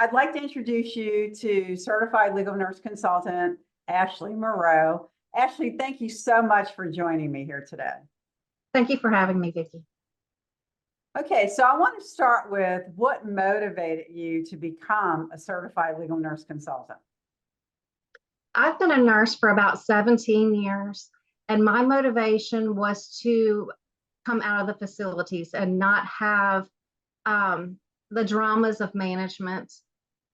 I'd like to introduce you to Certified Legal Nurse Consultant, Ashley Moreau. Ashley, thank you so much for joining me here today. Thank you for having me, Vicki. Okay, so I want to start with what motivated you to become a Certified Legal Nurse Consultant? I've been a nurse for about 17 years, and my motivation was to come out of the facilities and not have the dramas of management,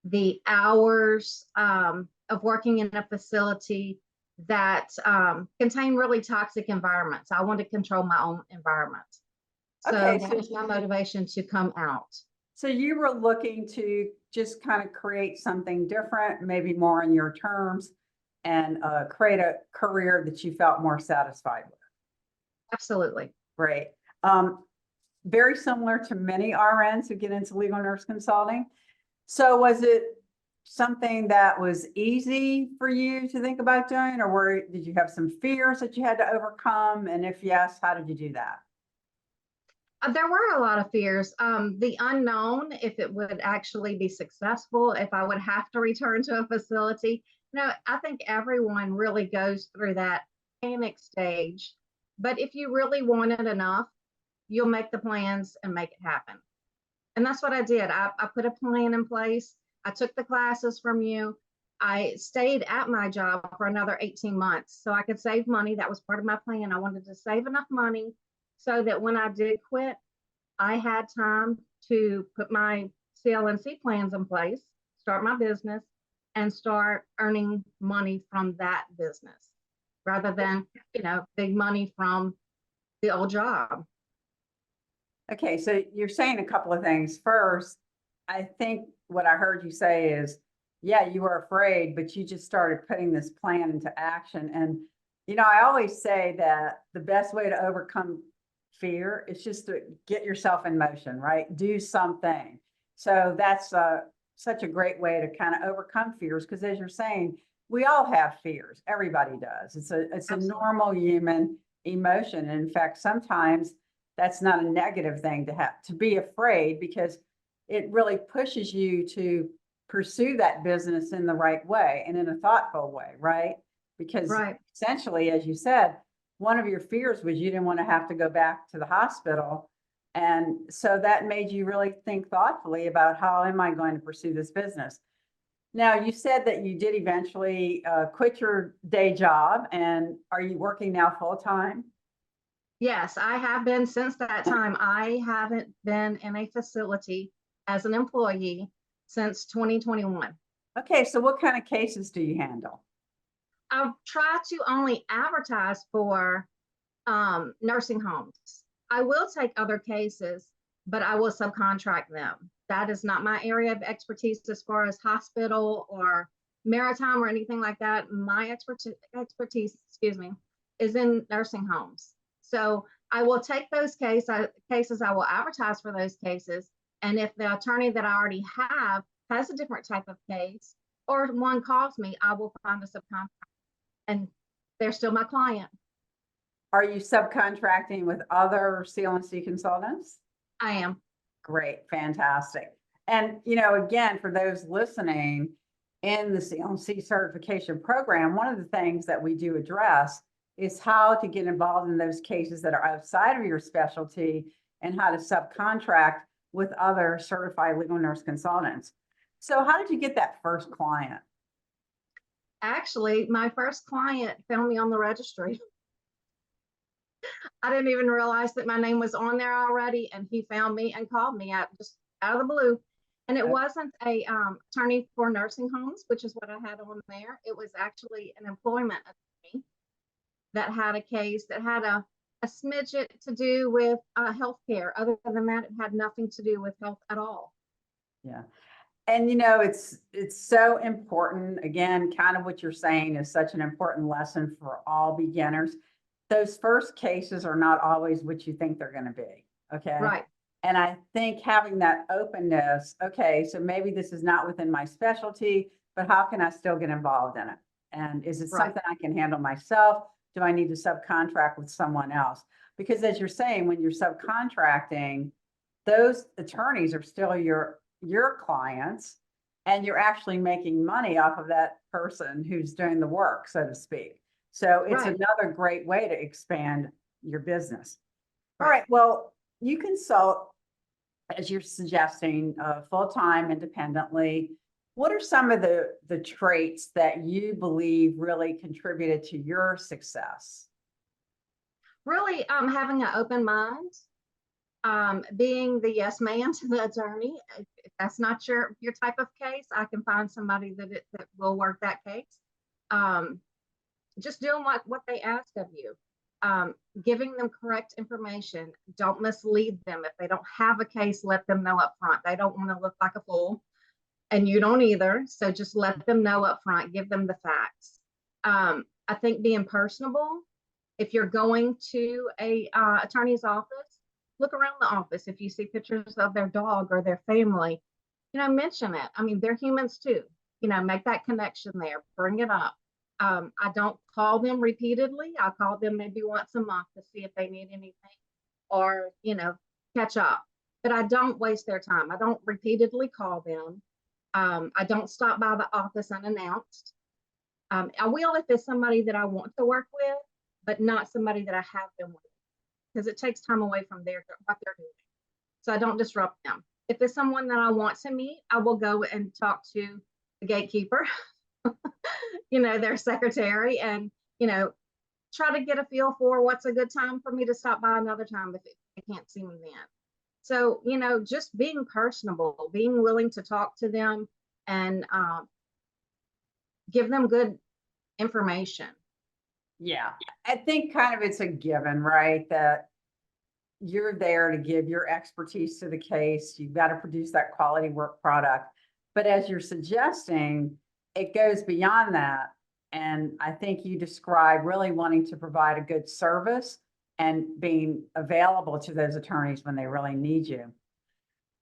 the hours of working in a facility that contain really toxic environments. I want to control my own environment. So Okay, that was my motivation to come out. So you were looking to just kind of create something different, maybe more on your terms, and create a career that you felt more satisfied with. Absolutely. Great. Very similar to many RNs who get into legal nurse consulting. So was it something that was easy for you to think about doing, or did you have some fears that you had to overcome? And if yes, how did you do that? There were a lot of fears. The unknown, if it would actually be successful, if I would have to return to a facility. I think everyone really goes through that panic stage. But if you really want it enough, you'll make the plans and make it happen. And that's what I did. I put a plan in place. I took the classes from you. I stayed at my job for another 18 months so I could save money. That was part of my plan. I wanted to save enough money so that when I did quit, I had time to put my CLNC plans in place, start my business, and start earning money from that business rather than, big money from the old job. Okay, so you're saying a couple of things. First, I think what I heard you say is, yeah, you were afraid, but you just started putting this plan into action. And, I always say that the best way to overcome fear is just to get yourself in motion, right? Do something. So that's such a great way to kind of overcome fears, because as you're saying, we all have fears. Everybody does. It's a normal human emotion. And in fact, sometimes that's not a negative thing to have to be afraid, because it really pushes you to pursue that business in the right way and in a thoughtful way, right? Because essentially, as you said, one of your fears was you didn't want to have to go back to the hospital. And so that made you really think thoughtfully about, how am I going to pursue this business? Now, you said that you did eventually quit your day job, and are you working now full time? Yes, I have been since that time. I haven't been in a facility as an employee since 2021. Okay, so what kind of cases do you handle? I've tried to only advertise for nursing homes. I will take other cases, but I will subcontract them. That is not my area of expertise as far as hospital or maritime or anything like that. My expertise, is in nursing homes. So I will take those cases. I will advertise for those cases. And if the attorney that I already have has a different type of case, or one calls me, I will find a subcontract, and they're still my client. Are you subcontracting with other CLNC consultants? I am. Great, fantastic. And, again, for those listening, in the CLNC certification program, one of the things that we do address is how to get involved in those cases that are outside of your specialty, and how to subcontract with other certified legal nurse consultants. So how did you get that first client? Actually, my first client found me on the registry. I didn't even realize that my name was on there already, and he found me and called me just out of the blue. And it wasn't a attorney for nursing homes, which is what I had on there. It was actually an employment attorney that had a case that had a smidget to do with healthcare. Other than that, it had nothing to do with health at all. Yeah. And it's so important. Again, kind of what you're saying is such an important lesson for all beginners. Those first cases are not always what you think they're going to be. Okay. Right. And I think having that openness, okay, so maybe this is not within my specialty, but how can I still get involved in it? And is it something I can handle myself? Do I need to subcontract with someone else? Because as you're saying, when you're subcontracting, those attorneys are still your clients. and you're actually making money off of that person who's doing the work, so to speak. So it's Right. another great way to expand your business. All Right. right, well, you consult, as you're suggesting, full-time independently. What are some of the traits that you believe really contributed to your success? Really, having an open mind, being the yes man to the attorney. If that's not your type of case, I can find somebody that will work that case. Um, just doing what they ask of you, giving them correct information. Don't mislead them. If they don't have a case, let them know up front. They don't want to look like a fool, and you don't either. So just let them know up front. Give them the facts. I think being personable. If you're going to a attorney's office, look around the office. If you see pictures of their dog or their family, mention it. I mean, they're humans too. Make that connection there. Bring it up. I don't call them repeatedly. I call them maybe once a month to see if they need anything or, catch up. But I don't waste their time. I don't repeatedly call them. I don't stop by the office unannounced. I will if it's somebody that I want to work with, but not somebody that I have been with, because it takes time away from what they're doing. So I don't disrupt them. If it's someone that I want to meet, I will go and talk to the gatekeeper, their secretary, and, try to get a feel for what's a good time for me to stop by another time if they can't see me then. So, just being personable, being willing to talk to them and give them good information. Yeah, I think kind of it's a given, right? That you're there to give your expertise to the case. You've got to produce that quality work product. But as you're suggesting, it goes beyond that. And I think you describe really wanting to provide a good service and being available to those attorneys when they really need you.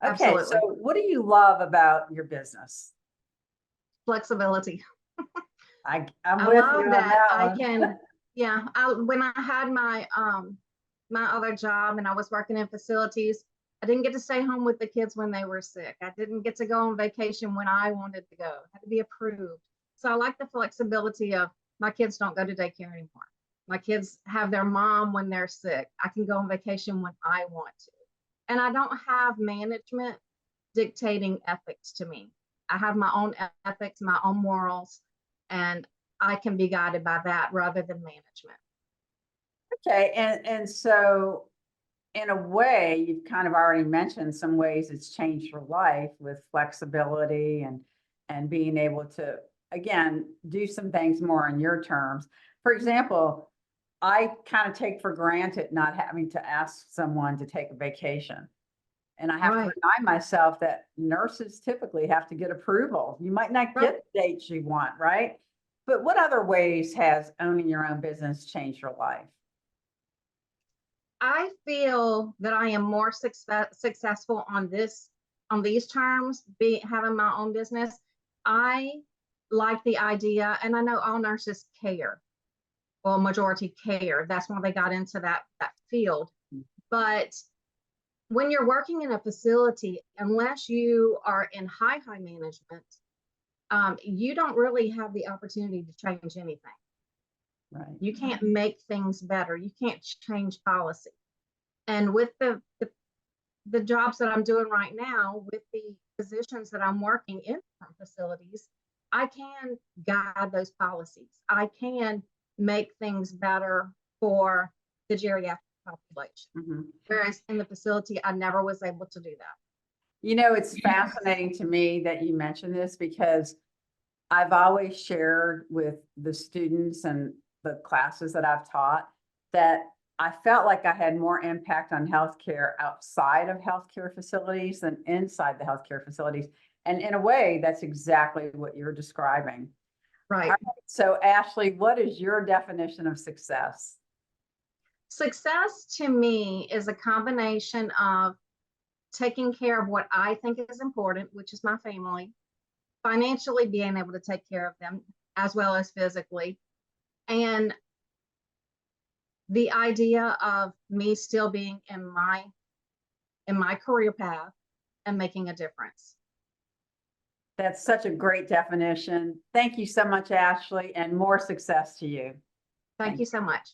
Okay, so Absolutely. what do you love about your business? Flexibility. I'm I with you love on that that I one. can, yeah. When I had my other job and I was working in facilities, I didn't get to stay home with the kids when they were sick. I didn't get to go on vacation when I wanted to go. It had to be approved. So I like the flexibility of my kids don't go to daycare anymore. My kids have their mom when they're sick. I can go on vacation when I want to. And I don't have management dictating ethics to me. I have my own ethics, my own morals, and I can be guided by that rather than management. Okay, and so in a way, you've kind of already mentioned some ways it's changed your life with flexibility and being able to, again, do some things more on your terms. For example, I kind of take for granted not having to ask someone to take a vacation. And I have to Right, remind myself that nurses typically have to get approval. You might not right. get the dates you want, right? But what other ways has owning your own business changed your life? I feel that I am more successful on these terms, be having my own business. I like the idea, and I know all nurses care. Well, majority care. That's why they got into that field. But when you're working in a facility, unless you are in high management, you don't really have the opportunity to change anything. Right. You can't make things better. You can't change policy. And with the jobs that I'm doing right now, with the positions that I'm working in facilities, I can guide those policies. I can make things better for the geriatric population. Mhm. Whereas in the facility, I never was able to do that. It's fascinating to me that you mentioned this because I've always shared with the students and the classes that I've taught that I felt like I had more impact on healthcare outside of healthcare facilities than inside the healthcare facilities. And in a way, that's exactly what you're describing. All Right. right, so Ashley, what is your definition of success? Success to me is a combination of taking care of what I think is important, which is my family, financially being able to take care of them as well as physically, and the idea of me still being in my career path and making a difference. That's such a great definition. Thank you so much, Ashley, and more success to you. Thank you so much.